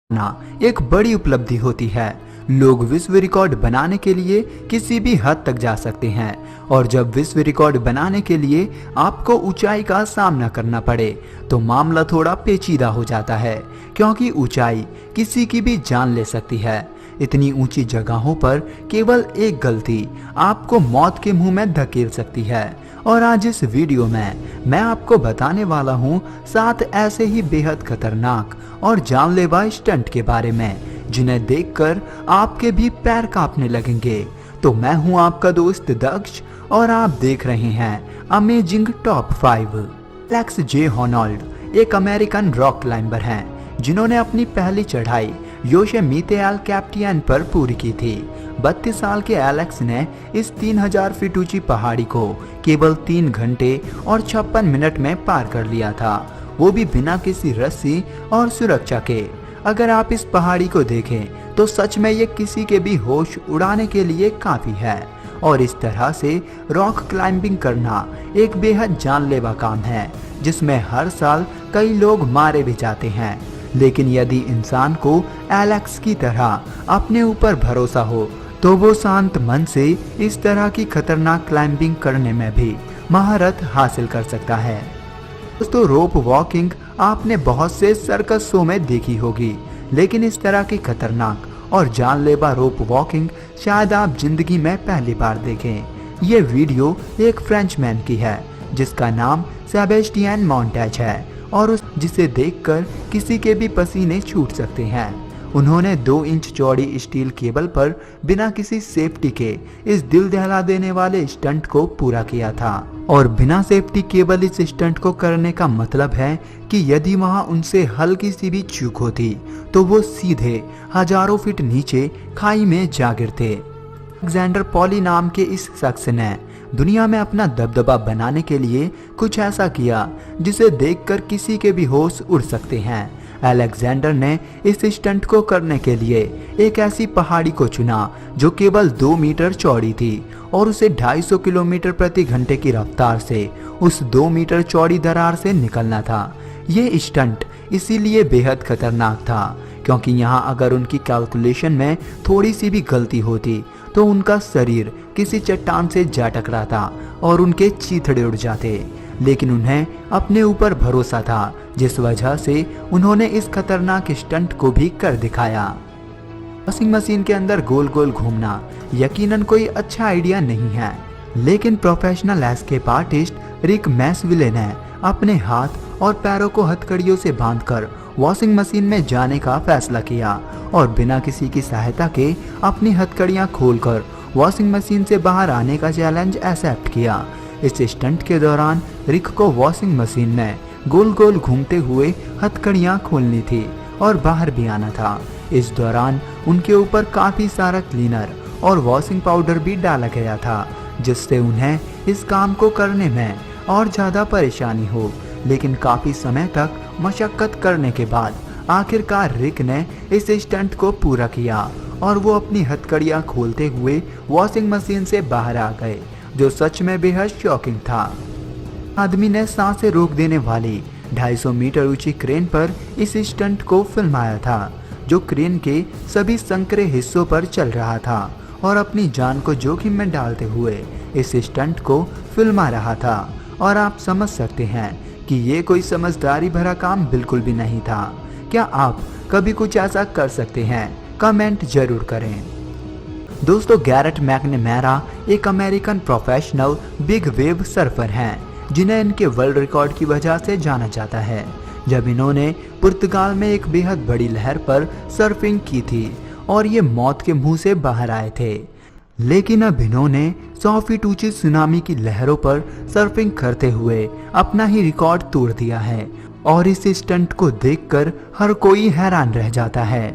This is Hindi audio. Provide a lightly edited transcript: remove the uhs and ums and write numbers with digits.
ना एक बड़ी उपलब्धि होती है। लोग विश्व रिकॉर्ड बनाने के लिए किसी भी हद तक जा सकते हैं, और जब विश्व रिकॉर्ड बनाने के लिए आपको ऊंचाई का सामना करना पड़े तो मामला थोड़ा पेचीदा हो जाता है, क्योंकि ऊंचाई किसी की भी जान ले सकती है। इतनी ऊंची जगहों पर केवल एक गलती आपको मौत के मुंह में धकेल सकती है। और आज इस वीडियो में मैं आपको बताने वाला हूँ 7 ऐसे ही बेहद खतरनाक और जानलेवा स्टंट के बारे में, जिन्हें देखकर आपके भी पैर कांपने लगेंगे। तो मैं हूँ आपका दोस्त दक्ष, और आप देख रहे हैं अमेजिंग टॉप 5। एलेक्स जे होनोल्ड एक अमेरिकन रॉक क्लाइंबर हैं, जिन्होंने अपनी पहली चढ़ाई योसेमिते एल कैपिटन पर पूरी की थी। 32 साल के एलेक्स ने इस 3000 फीट ऊंची पहाड़ी को केवल 3 घंटे और 56 मिनट में पार कर लिया था, वो भी बिना किसी रस्सी और सुरक्षा के। अगर आप इस पहाड़ी को देखें तो सच में ये किसी के भी होश उड़ाने के लिए काफी है। और इस तरह से रॉक क्लाइंबिंग करना एक बेहद जानलेवा काम है, जिसमें हर साल कई लोग मारे भी जाते हैं। लेकिन यदि इंसान को एलेक्स की तरह अपने ऊपर भरोसा हो तो वो शांत मन से इस तरह की खतरनाक क्लाइंबिंग करने में भी महारत हासिल कर सकता है। दोस्तों, रोप वॉकिंग आपने बहुत से सर्कस शो में देखी होगी, लेकिन इस तरह की खतरनाक और जानलेवा रोप वॉकिंग शायद आप जिंदगी में पहली बार देखें। ये वीडियो एक फ्रेंचमैन की है, जिसका नाम सेबेस्टियन मोंटेज है, और जिसे देखकर किसी के भी पसीने छूट सकते हैं। उन्होंने 2 इंच चौड़ी स्टील केबल पर बिना किसी सेफ्टी के इस दिल दहला देने वाले स्टंट को पूरा किया था। और बिना सेफ्टी केबल इस स्टंट को करने का मतलब है कि यदि वहां उनसे हल्की सी भी चूक होती तो वो सीधे हजारों फीट नीचे खाई में जा गिरते। अलेक्जेंडर पॉली नाम के इस शख्स ने दुनिया में अपना दबदबा बनाने के लिए कुछ ऐसा किया जिसे देखकर किसी के भी होश उड़ सकते हैं। अलेक्जेंडर ने इस स्टंट को करने के लिए एक ऐसी पहाड़ी को चुना जो केवल 2 मीटर चौड़ी थी, और उसे 250 किलोमीटर प्रति घंटे की रफ्तार से उस 2 मीटर चौड़ी दरार से निकलना था। ये स्टंट इसीलिए बेहद खतरनाक था क्योंकि यहाँ अगर उनकी कैलकुलेशन में थोड़ी सी भी गलती होती तो उनका शरीर किसी चट्टान से जा टकराता और उनके चीथड़े उड़ जाते। लेकिन उन्हें अपने ऊपर भरोसा था, जिस वजह से उन्होंने इस खतरनाक स्टंट को भी कर दिखाया। वॉशिंग मशीन के अंदर गोल गोल घूमना यकीनन कोई अच्छा आइडिया नहीं है, लेकिन प्रोफेशनल एस्केप आर्टिस्ट रिक मैसविले ने अपने हाथ और पैरों को हथकड़ियों से बांधकर वॉशिंग मशीन में जाने का फैसला किया और बिना किसी की सहायता के अपनी हथकड़ियां खोलकर वॉशिंग मशीन से बाहर आने का चैलेंज एक्सेप्ट किया। इस स्टंट के दौरान रिक को वॉशिंग मशीन में गोल गोल घूमते हुए हथकड़ियां खोलनी थी और बाहर भी आना था। इस दौरान उनके ऊपर काफी सारा क्लीनर और वॉशिंग पाउडर भी डाला गया था, जिससे उन्हें इस काम को करने में और ज्यादा परेशानी हो। लेकिन काफी समय तक मशक्कत करने के बाद आखिरकार रिक ने इस स्टंट को पूरा किया और वो अपनी हथकड़ियां खोलते हुए वॉशिंग मशीन से बाहर आ गए, जो सच में बेहद शॉकिंग था। आदमी ने सांसें रोक देने वाली 250 मीटर ऊंची क्रेन पर इस स्टंट को फिल्माया था, जो क्रेन के सभी संकरे हिस्सों पर चल रहा था और अपनी जान को जोखिम में डालते हुए इस स्टंट को फिल्मा रहा था। और आप समझ सकते हैं कि ये कोई समझदारी भरा काम बिल्कुल भी नहीं था। क्या आप कभी कुछ ऐसा कर सकते हैं? कमेंट जरूर करें। दोस्तों, गैरेट मैकनमेरा एक American professional big wave surfer हैं, जिन्हें इनके वर्ल्ड रिकॉर्ड की वजह से जाना जाता है। जब इन्होंने पुर्तगाल में एक बेहद बड़ी लहर पर सर्फिंग की थी और ये मौत के मुंह से बाहर आए थे, लेकिन अब इन्होंने 100 फीट ऊंची सुनामी की लहरों पर सर्फिंग करते हुए अपना ही रिकॉर्ड तोड़ दिया है। और इस स्टंट को देखकर हर कोई हैरान रह जाता है।